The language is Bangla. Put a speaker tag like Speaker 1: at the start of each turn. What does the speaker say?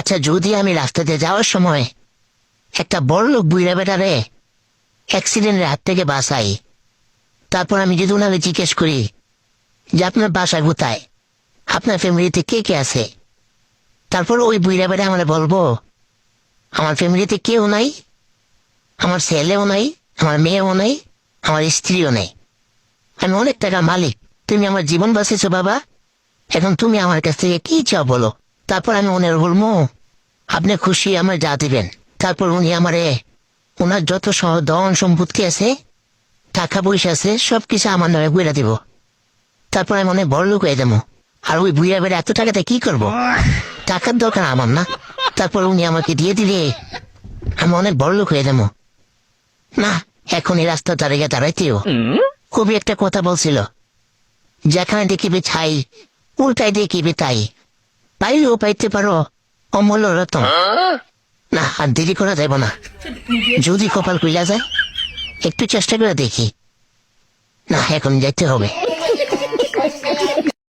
Speaker 1: আচ্ছা যদি আমি রাস্তাতে যাওয়ার সময় একটা বড় লোক বুইরা বেটারে অ্যাক্সিডেন্টের হাত থেকে বাঁচাই, তারপর আমি যদি ওনাকে জিজ্ঞেস করি যে আপনার বাসায় কোথায়, আপনার ফ্যামিলিতে কে কে আছে, তারপর ওই বুইরা বেটা আমার বলবো আমার ফ্যামিলিতে কেউ নাই, আমার ছেলেও নাই, আমার মেয়েও নাই, আমার স্ত্রীও নেই, আমি অনেক টাকার মালিক, তুমি আমার জীবন বাঁচিয়েছো বাবা, এখন তুমি আমার কাছ থেকে কি চাও বলো। তারপর আমি ওনার বলবো আপনি খুশি আমার যা দিবেন। তারপর উনি আমারে ওনার যত ধন সম্পত্তি আছে, টাকা পয়সা আছে, সবকিছু আমার নামে বুঝা দিব। তারপর আমি অনেক বড় লোক হয়ে যাবো। আর ওই বুড়া বেড়ে এত টাকাতে কি করব? টাকার দরকার আমার না। তারপর উনি আমাকে দিয়ে দিলে আমি অনেক বড় লোক হয়ে যাবো। না, এখন এই রাস্তা দাঁড়িয়ে দাঁড়াইতেও খুবই একটা কথা বলছিল, যেখানে দেখিবে ছাই উল্টাই দেখিবে তাই, পাইলেও পাইতে পারো অমূল্য রতন। না, আর দেরি করা যাব না। যদি কপাল খুইলা যায় একটু চেষ্টা করে দেখি। না, এখন যাইতে হবে।